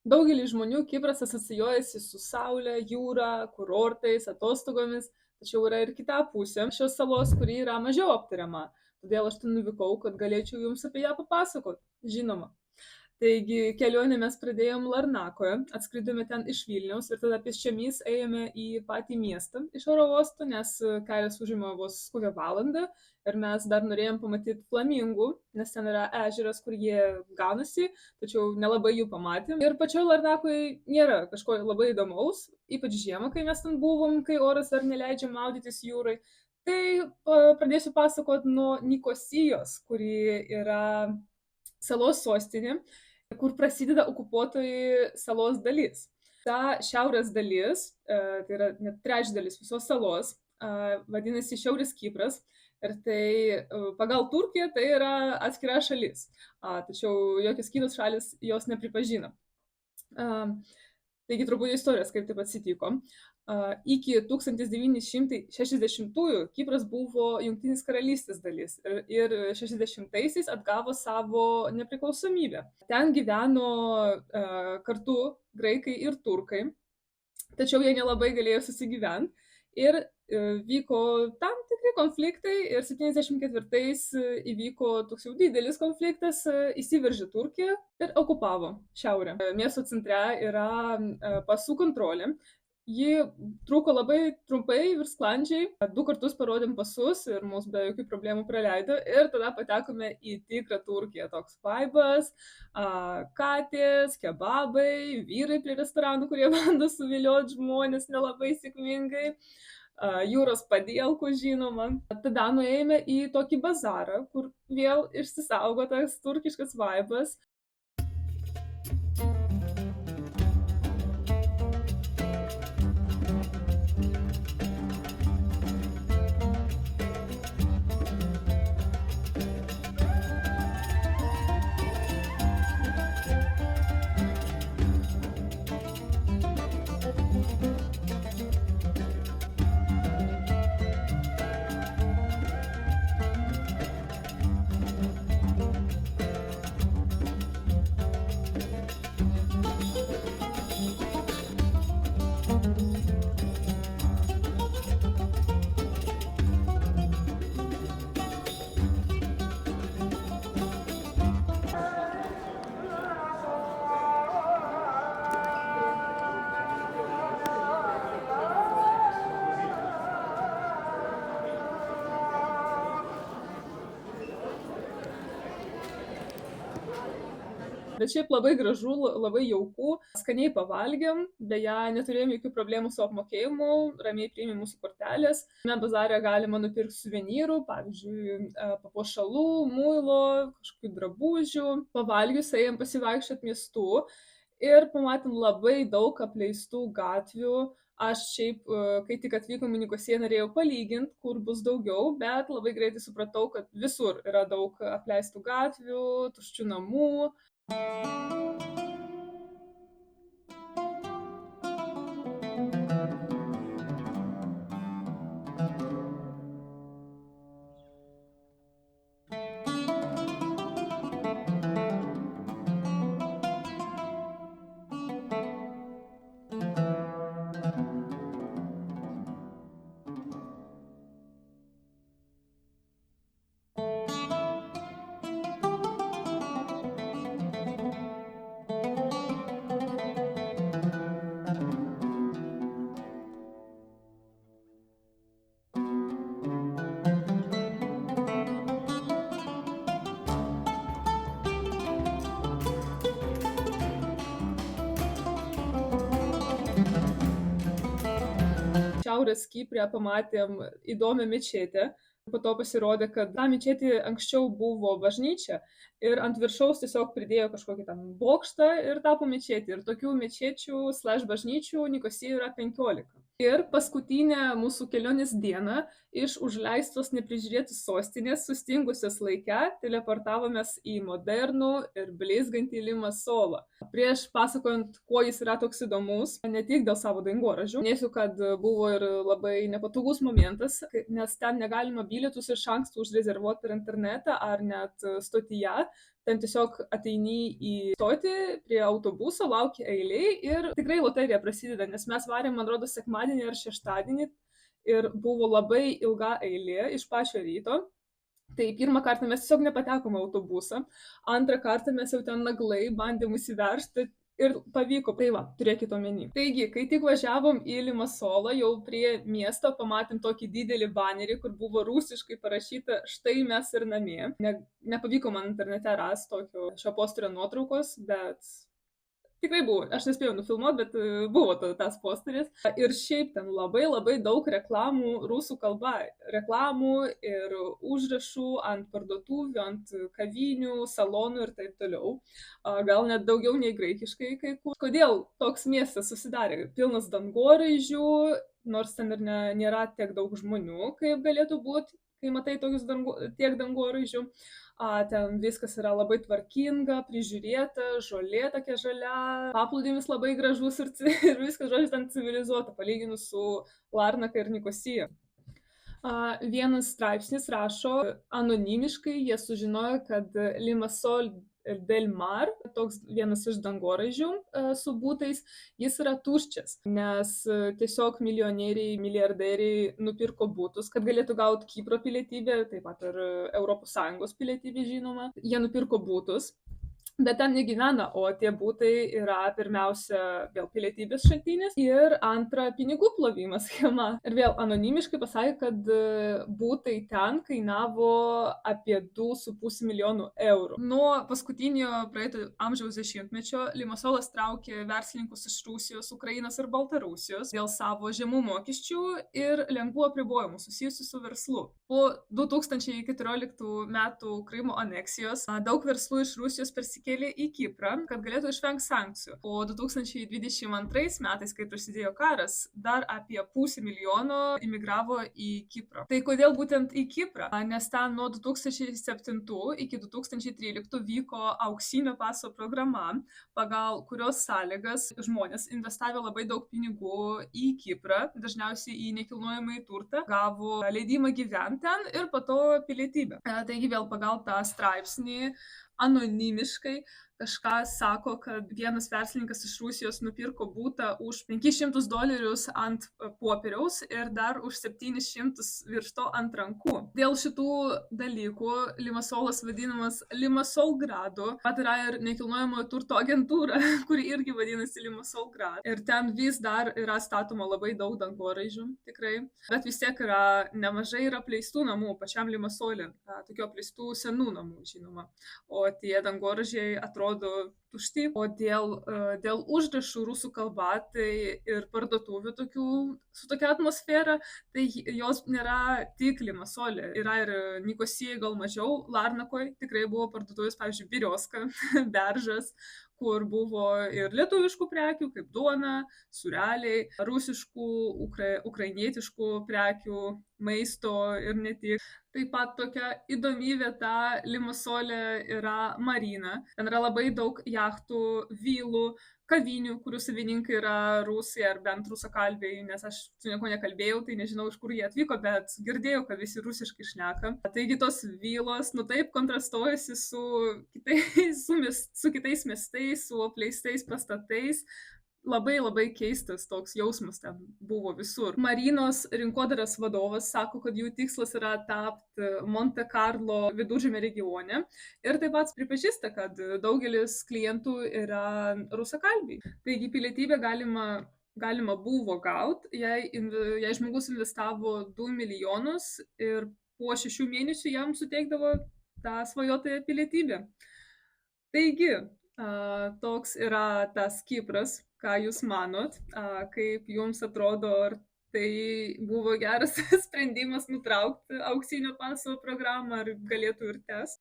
Daugelį žmonių Kipras asocijuojasi su saule, jūra, kurortais, atostogomis, tačiau yra ir kita pusė šios salos, kuri yra mažiau aptariama. Todėl aš ten nuvykau, kad galėčiau jums apie ją papasakot. Žinoma. Taigi kelionę mes pradėjom Larnakoje, atskridome ten iš Vilniaus ir tada pėsčiomis ėjome į patį miestą iš oro uosto, nes kelias užima vos kokią valandą ir mes dar norėjom pamatyti flamingų, nes ten yra ežeras, kur jie ganosi, tačiau nelabai jų pamatėm. Ir pačioj Larnakoje nėra kažko labai įdomaus, ypač žiemą, kai mes ten buvom, kai oras dar neleidžia maudytis jūrai. Tai pradėsiu pasakot nuo Nikosijos, kuri yra salos sostinė, kur prasideda okupuotoji salos dalis. Ta šiaurės dalis, tai yra net trečdalis visos salos, vadinasi Šiaurės Kipras. Ir tai pagal Turkiją tai yra atskira šalis, tačiau jokios kitos šalis jos nepripažino. Taigi truputį istorijos, kaip taip atsitiko. Iki 1960-ųjų Kipras buvo Jungtinės karalystės dalis ir 60-aisiais atgavo savo nepriklausomybę. Ten gyveno kartu graikai ir turkai, tačiau jie nelabai galėjo susigyventi ir vyko tam tikri konfliktai ir 74-ais įvyko toks jau didelis konfliktas, įsiveržė Turkija ir okupavo šiaurę. Miesto centre yra pasų kontrolė. Ji truko labai trumpai ir sklandžiai. 2 kartus parodėm pasus ir mus be jokių problemų praleido. Ir tada patekome į tikrą Turkiją. Toks vaibas, katės, kebabai, vyrai prie restoranų, kurie bando suvilioti žmonės nelabai sėkmingai. Jūros padielkų, žinoma. Tada nuėjome į tokį bazarą, kur vėl išsisaugo tas turkiškas vaibas. Bet šiaip labai gražu, labai jauku, skaniai pavalgėm, beje, neturėjom jokių problemų su apmokėjimu, ramiai priėmė mūsų kortelės. Bazare galima nupirkti suvenyrų, pavyzdžiui, papuošalų, muilo, kažkokių drabužių. Pavalgius ėjom pasivaikščiot miestu ir pamatėm labai daug apleistų gatvių. Aš šiaip, kai tik atvykom į Nikosiją, norėjau palyginti, kur bus daugiau, bet labai greitai supratau, kad visur yra daug apleistų gatvių, tuščių namų. Šiaurės Kipre pamatėm įdomią mečetę. Po to pasirodė, kad ta mečetė anksčiau buvo bažnyčia ir ant viršaus tiesiog pridėjo kažkokį tam bokštą ir tapo mečetė. Ir tokių mečečių / bažnyčių Nikosijoje yra 15. Ir paskutinę mūsų kelionės dieną iš užleistos neprižiūrėtos sostinės, sustingusios laike, teleportavomės į modernų ir blizgantį Limasolą. Prieš pasakojant, kuo jis yra toks įdomus, ne tik dėl savo dangoraižių, minėsiu, kad buvo ir labai nepatogus momentas, nes ten negalima bilietus iš anksto užrezervuoti per internetą ar net stotyje. ten tiesiog ateini į stotį prie autobuso, lauki eilėj ir tikrai loterija prasideda, nes mes varėm, man rodos, sekmadienį ar šeštadienį ir buvo labai ilga eilė iš pačio ryto. Tai pirmą kartą mes tiesiog nepatekom į autobusą, antrą kartą mes jau ten naglai bandėm įsiveržti ir pavyko, tai va, turėkit omeny. Taigi, kai tik važiavom į Limasolą, jau prie miesto pamatėm tokį didelį banerį, kur buvo rusiškai parašyta "Štai mes ir namie". Nepavyko man internete rasti tokio šio posterio nuotraukos, bet tikrai buvo. Aš nespėjau nufilmuoti, bet buvo tas posteris. Ir šiaip ten labai daug reklamų rusų kalba. Reklamų ir užrašų ant parduotuvių, ant kavinių, salonų ir taip toliau. Gal net daugiau nei graikiškai kai kur. Kodėl toks miestas susidarė? Pilnas dangoraižių, nors ten ir nėra tiek daug žmonių, kaip galėtų būti, kai matai tiek dangoraižių. Ten viskas yra labai tvarkinga, prižiūrėta, žolė tokia žalia, paplūdėmis labai gražus ir viskas, žodžiu, ten civilizuota, palyginus su Larnaka ir Nikosija. Vienas straipsnis rašo, anonimiškai jie sužinojo, kad Limasol del Mar, toks vienas iš dangoraižių su būtais, jis yra tuščias, nes tiesiog milijonieriai, milijardieriai nupirko būtus, kad galėtų gauti Kipro pilietybę, taip pat ir ES pilietybę, žinoma. Jie nupirko būtus, bet ten negyvena, o tie būtai yra pirmiausia vėl pilietybės šaltinis ir antra pinigų plovimo schema. Ir vėl anonimiškai pasakė, kad būtai ten kainavo apie 2,5 milijonų eurų. Nuo paskutinio praeito amžiaus dešimtmečio Limasolas traukė verslininkus iš Rusijos, Ukrainos ir Baltarusijos dėl savo žemų mokesčių ir lengvų apribojimų susijusių su verslu. Po 2014 metų Krymo aneksijos daug verslų iš Rusijos persikėlė į Kiprą, kad galėtų išvengti sankcijų. O 2022 metais, kai prasidėjo karas, dar apie 500,000 imigravo į Kiprą. Tai kodėl būtent į Kiprą? Nes ten nuo 2007 iki 2013 vyko auksinio paso programa, pagal kurios sąlygas žmonės investavę labai daug pinigų į Kiprą, dažniausiai į nekilnojamąjį turtą, gavo leidimą gyventi ten ir po to pilietybę. Taigi vėl pagal tą straipsnį anonimiškai kažkas sako, kad vienas verslininkas iš Rusijos nupirko būtą už $500 ant popieriaus ir dar už 700 virš to ant rankų. Dėl šitų dalykų Limasolas vadinamas Limasolgradu, pat yra ir nekilnojamojo turto agentūra, kuri irgi vadinasi Limasolgrad. Ir ten vis dar yra statoma labai daug dangoraižių, tikrai. Bet vis tiek yra nemažai ir apleistų namų pačiam Limasole, tokių apleistų senų namų, žinoma. O tie dangoraižiai atrodo tušti, o dėl užrašų rusų kalba, tai ir parduotuvių su tokia atmosfera, tai jos nėra tik Limasole. Yra ir Nikosijai gal mažiau, Larnakoj tikrai buvo parduotuvės, pavyzdžiui, Birioska, Beržas, kur buvo ir lietuviškų prekių, kaip duona, sūreliai, rusiškų, ukrainietiškų prekių, maisto ir ne tik. Taip pat tokia įdomi vieta Limasole yra marina. Ten yra labai daug jachtų, vilų, kavinių, kurių savininkai yra rusai ar bent rusakalbiai, nes aš su nieko nekalbėjau, tai nežinau, iš kur jie atvyko, bet girdėjau, kad visi rusiškai šneka. Taigi tos vilos, taip kontrastuojasi su kitais miestais, su apleistais pastatais. Labai keistas toks jausmas ten buvo visur. Marinos rinkodaros vadovas sako, kad jų tikslas yra tapti Monte Carlo viduržemio regione ir taip pat pripažįsta, kad daugelis klientų yra rusakalbiai. Taigi pilietybę galima buvo gauti, jei žmogus investavo 2 milijonus ir po 6 mėnesių jam suteikdavo tą svajotąją pilietybę. Taigi, toks yra tas Kipras. Ką jūs manot, kaip jums atrodo, ar tai buvo geras sprendimas nutraukti auksinio paso programą, ar galėtų ir tęsti?